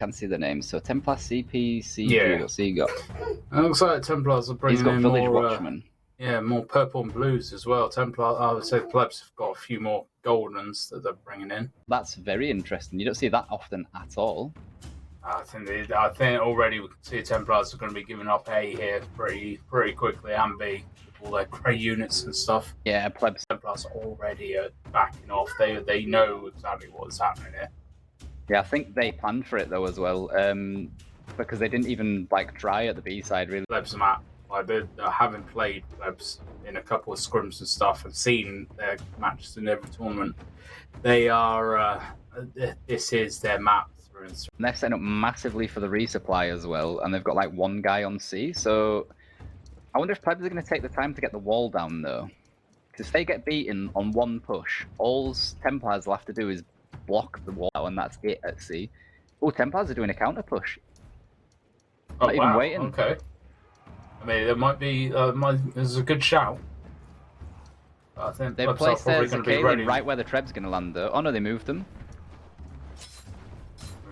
Can't see the names. So Templar CP, CG, Yeah. what's he got? It looks like Templars are He's bringing got in Village more, Watchman. yeah, more purple and blues as well. Templar, I would say the Plebs have got a few more goldens that they're bringing in. That's very interesting. You don't see that often at all. I think already we can see Templars are going to be giving up A here pretty quickly, and B with all their grey units and stuff. Yeah, Plebs. Templars already are backing off. They know exactly what's happening here. Yeah, I think they planned for it though as well, because they didn't even like try at the B side really. Plebs map, like they're having played Plebs in a couple of scrims and stuff, and seen their matches in every tournament. They are. This is their map. And they're setting up massively for the resupply as well, and they've got like one guy on C. So I wonder if Plebs are going to take the time to get the wall down though, because if they get beaten on one push, all Templars will have to do is block the wall, and that's it at C. Oh, Templars are doing a counter push. Not even waiting. Okay. I mean, there might be. There's a good shout. I think they've placed their Zakalian right where the Treb's going to land though. Oh no, they moved them.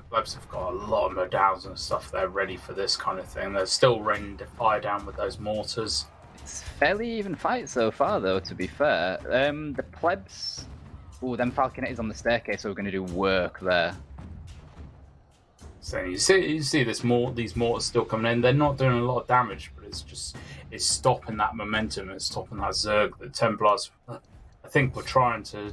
Plebs have got a lot of modals and stuff there ready for this kind of thing. They're still ready to fire down with those mortars. It's fairly even fight so far though, to be fair. The Plebs... Oh, them Falconettis on the staircase are going to do work there. So you see these mortars still coming in. They're not doing a lot of damage, but it's stopping that momentum. It's stopping that Zerg that Templars... I think we're trying to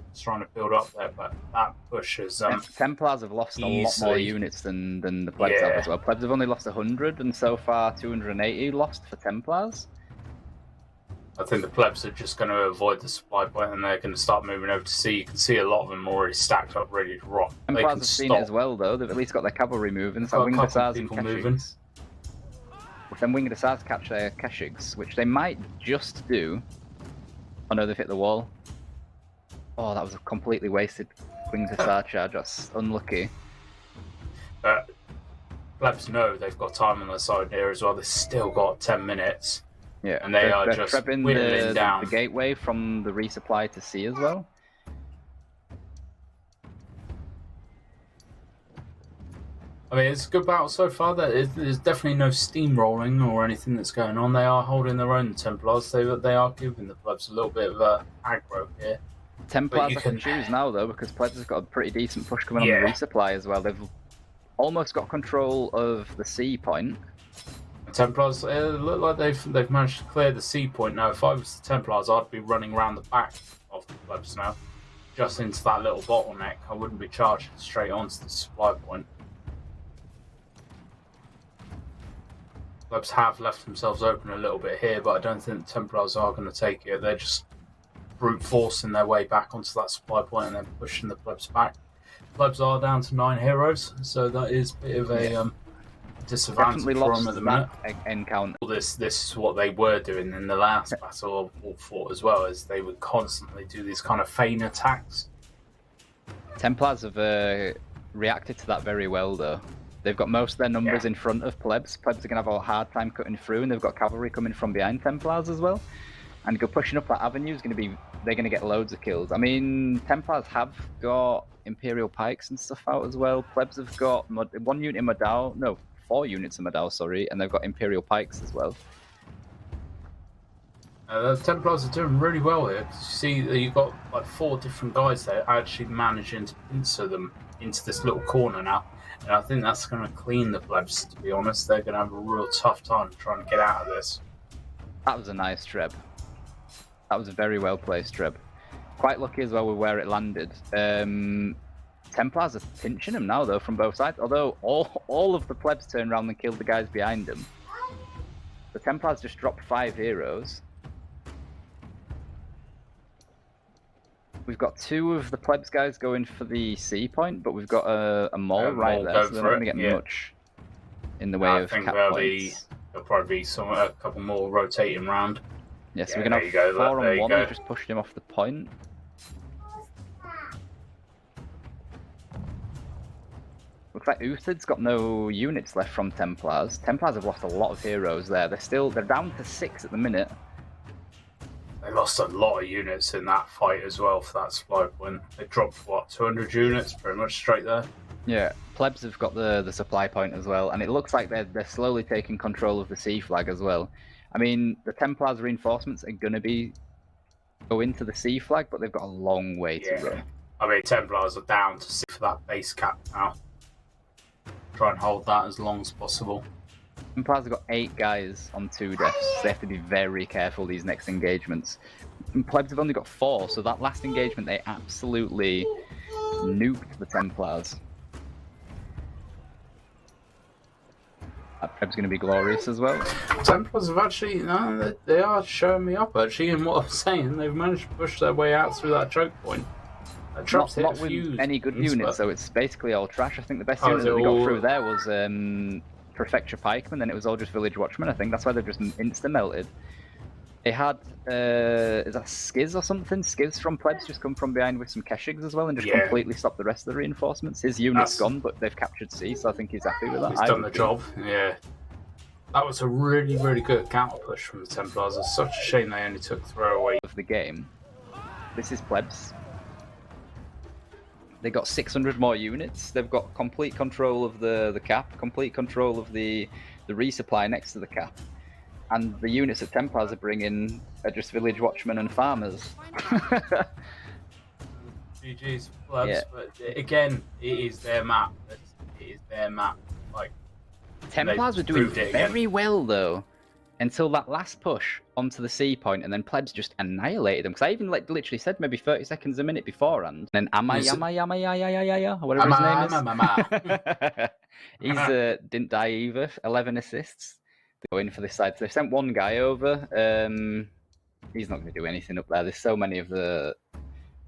build up there, but that push is Templars have lost a lot more units than the Plebs have as well. Plebs have only lost 100, and so far 280 lost for Templars. I think the Plebs are just going to avoid the supply point, and they're going to start moving over to C. You can see a lot of them already stacked up, ready to rock. Templars have seen it as well, though. They've at least got their cavalry moving. So Winged Hussars and Keshigs. If them Winged Hussars catch their Keshigs, which they might just do. Oh no, they've hit the wall. Oh, that was a completely wasted Winged Hussar charge. That's unlucky. Plebs know they've got time on their side here as well. They've still got 10 minutes. Yeah, and they're just whittling down the gateway from the resupply to C as well. I mean, it's a good battle so far. There's definitely no steamrolling or anything that's going on. They are holding their own, Templars. They are giving the Plebs a little bit of aggro here. Templars can choose now though, because Plebs has got a pretty decent push coming on the resupply as well. They've almost got control of the C point. Templars look like they've managed to clear the C point now. If I was the Templars, I'd be running around the back of the Plebs now, just into that little bottleneck. I wouldn't be charging straight onto the supply point. Plebs have left themselves open a little bit here, but I don't think the Templars are going to take it. They're just brute forcing their way back onto that supply point and then pushing the Plebs back. Plebs are down to 9 heroes, so that is a bit of a disadvantage for them at the minute. Encounter. This is what they were doing in the last battle of fought as well, is they would constantly do these kind of feign attacks. Templars have reacted to that very well though. They've got most of their numbers in front of Plebs. Plebs are going to have a hard time cutting through, and they've got cavalry coming from behind Templars as well. And pushing up that avenue is going to be... They're going to get loads of kills. I mean, Templars have got Imperial Pikes and stuff out as well. Plebs have got 1 unit in Modal. No, 4 units in Modal, sorry. And they've got Imperial Pikes as well. The Templars are doing really well here. You see, you've got like 4 different guys there actually managing to pincer them into this little corner now. And I think that's going to clean the Plebs, to be honest. They're going to have a real tough time trying to get out of this. That was a nice treb. That was a very well placed treb. Quite lucky as well with where it landed. Templars are pinching him now though from both sides. Although all of the Plebs turned around and killed the guys behind them. The Templars just dropped 5 heroes. We've got 2 of the Plebs guys going for the C point, but we've got a mole right there, so they're not going to get much in the way of cap points. There'll probably be a couple more rotating round. Yes, we're going to have 4 on 1. We just pushed him off the point. Looks like Uthid's got no units left from Templars. Templars have lost a lot of heroes there. They're down to 6 at the minute. lost a lot of units in that fight as well for that supply point. They dropped, what, 200 units pretty much straight there? Yeah, Plebs have got the supply point as well, and it looks like they're slowly taking control of the sea flag as well. I mean, the Templars reinforcements are going to go into the sea flag, but they've got a long way to go. I mean, Templars are down to see for that base cap now. Try and hold that as long as possible. Templars have got 8 guys on 2 deaths, so they have to be very careful these next engagements. And Plebs have only got 4, so that last engagement they absolutely nuked the Templars. That Plebs going to be glorious as well. Templars have actually, no, they are showing me up actually in what I'm saying. They've managed to push their way out through that choke point. Not with any good units, so it's basically all trash. I think the best unit that they got through there was Prefecture Pikemen, then it was all just Village Watchmen, I think. That's why they've just insta-melted. They had, is that Skiz or something? Skiz from Plebs just come from behind with some Keshigs as well and just completely stopped the rest of the reinforcements. His unit's gone, but they've captured C, so I think he's happy with that. He's done the job, yeah. That was a really, really good counter push from the Templars. It's such a shame they only took throwaway. Of the game. This is Plebs. They got 600 more units. They've got complete control of the cap, complete control of the resupply next to the cap. And the units that Templars are bringing are just Village Watchmen and Farmers. GG's Plebs, but again, it is their map. It is their map. Like, Templars were doing very well though, until that last push onto the C point, and then Plebs just annihilated them. Because I even literally said maybe 30 seconds a minute beforehand. And then whatever his name is. He's didn't die either. 11 assists. They go in for this side. So they've sent one guy over. He's not going to do anything up there. There's so many of the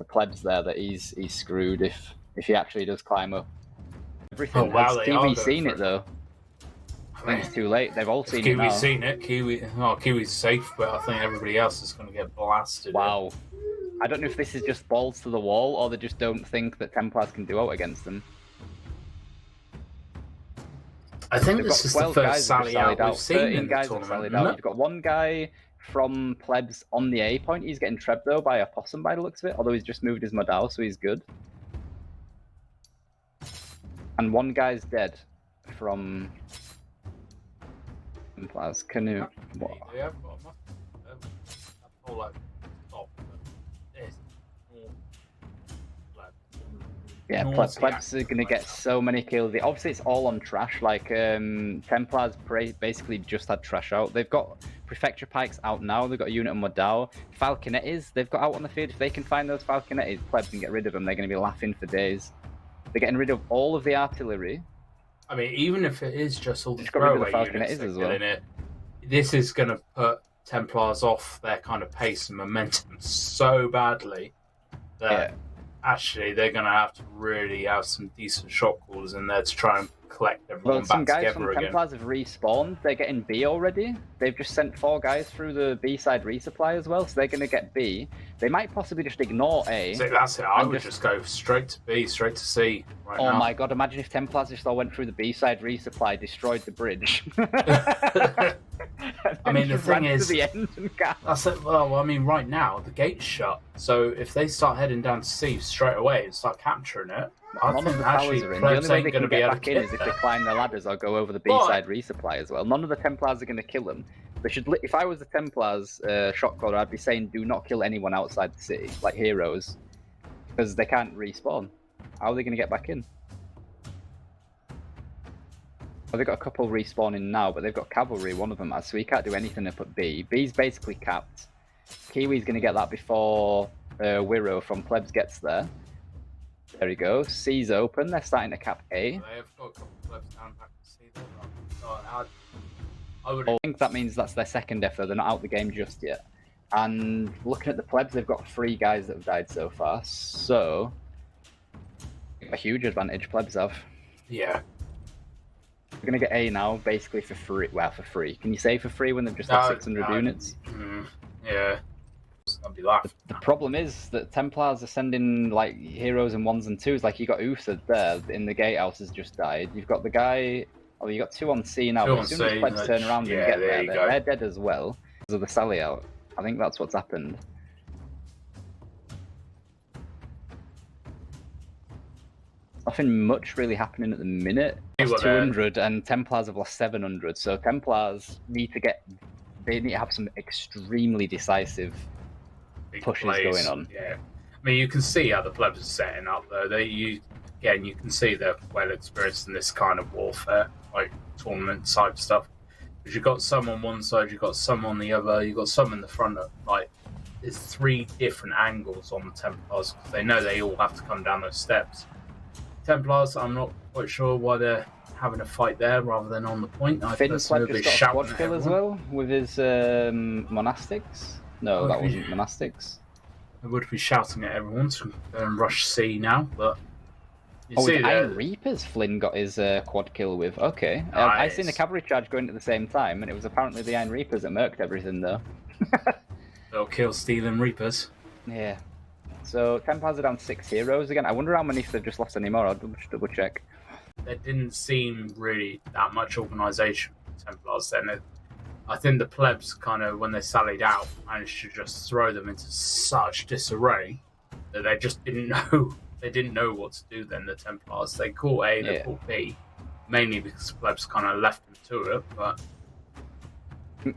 Plebs there that he's screwed if he actually does climb up. Everything. Oh wow, Kiwi's seen it though. I think it's too late. They've all seen it now. Kiwi's seen it. Kiwi's safe, but I think everybody else is going to get blasted. Wow. I don't know if this is just balls to the wall, or they just don't think that Templars can do out against them. I think this is the first sally out we've seen in the tournament. You've got one guy from Plebs on the A point. He's getting trebbed though by a possum by the looks of it, although he's just moved his modal, so he's good. And one guy's dead from Templars. Canoe. What? Yeah, Plebs are going to get so many kills. Obviously, it's all on trash. Like, Templars basically just had trash out. They've got Prefecture Pikes out now. They've got a unit on Modal. Falconettis, they've got out on the field. If they can find those Falconettis, Plebs can get rid of them. They're going to be laughing for days. They're getting rid of all of the artillery. I mean, even if it is just all the throwaway units as well. This is going to put Templars off their kind of pace and momentum so badly that actually they're going to have to really have some decent shot callers in there to try and collect everyone back together again. Some guys from Templars have respawned. They're getting B already. They've just sent 4 guys through the B side resupply as well, so they're going to get B. They might possibly just ignore A. So that's it. I would just go straight to B, straight to C right now. Oh my god, imagine if Templars just all went through the B side resupply, destroyed the bridge. I mean, the thing is, the end and that's it. Well, I mean, right now the gate's shut, so if they start heading down to C straight away and start capturing it, I think actually the only way they can get back in is if they climb the ladders or go over the B side resupply as well. None of the Templars are going to kill them. They should. If I was the Templars shot caller, I'd be saying do not kill anyone outside the city, like heroes, because they can't respawn. How are they going to get back in? Well, they've got a couple respawning now, but they've got cavalry, one of them has, so he can't do anything up at B. B's basically capped. Kiwi's going to get that before Wirro from Plebs gets there. There he goes. C's open. They're starting to cap A. They have got a couple of Plebs down back to C there. I think that means that's their second death, though. They're not out the game just yet. And looking at the Plebs, they've got 3 guys that have died so far, so a huge advantage Plebs have. Yeah. We're going to get A now, basically for free. Well, for free. Can you say for free when they've just had 600 units? Yeah. I'd be laughing. The problem is that Templars are sending like heroes in 1s and 2s. Like you got Usad there in the gatehouse has just died. You've got the guy. Oh, you got 2 on C now. But as soon as Plebs turn around and get there, they're dead as well because of the sally out. I think that's what's happened. nothing much really happening at the minute. Lost 200 and Templars have lost 700. So Templars need to have some extremely decisive pushes going on. Yeah, I mean, you can see how the Plebs are setting up though. You can see they're well experienced in this kind of warfare, like tournament type stuff. Because you've got some on one side, you've got some on the other, you've got some in the front. Like, there's 3 different angles on the Templars because they know they all have to come down those steps. Templars, I'm not quite sure why they're having a fight there rather than on the point. I Finn just Pleb just got a quad kill as well with his monastics. No, that wasn't monastics. I would be shouting at everyone to go and rush C now, but you see with Iron Reapers, Flynn got his quad kill with. Okay, nice. I seen the cavalry charge going at the same time, and it was apparently the Iron Reapers that murked everything though. They'll kill stealing Reapers. Yeah. So Templars are down 6 heroes again. I wonder how many if they've just lost any more. I'll double check. There didn't seem really that much organisation for Templars then. I think the Plebs kind of, when they sallied out, managed to just throw them into such disarray that they just didn't know. They didn't know what to do then, the Templars. They caught A, they caught B, mainly because the Plebs kind of left them to it, but...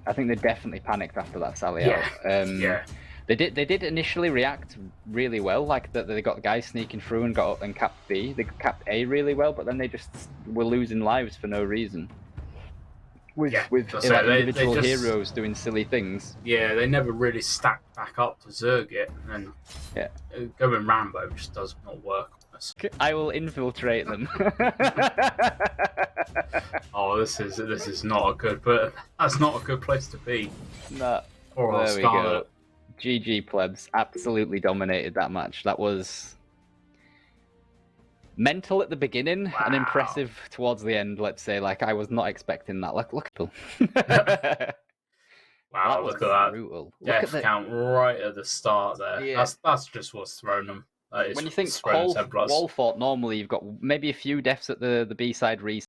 I think they definitely panicked after that sally out. Yeah. They did initially react really well, like that they got the guys sneaking through and got up and capped B. They capped A really well, but then they just were losing lives for no reason. With individual heroes doing silly things. Yeah, they never really stacked back up to zerg it, and going Rambo just does not work on us. I will infiltrate them. Oh, this is not a good, but that's not a good place to be. No. There we go. GG Plebs absolutely dominated that match. That was mental at the beginning and impressive towards the end, let's say. Like, I was not expecting that. Look at Wow, look at that. Brutal. Death count right at the start there. Yeah. That's just what's thrown them. When you think wall fort, normally you've got maybe a few deaths at the B-side reset.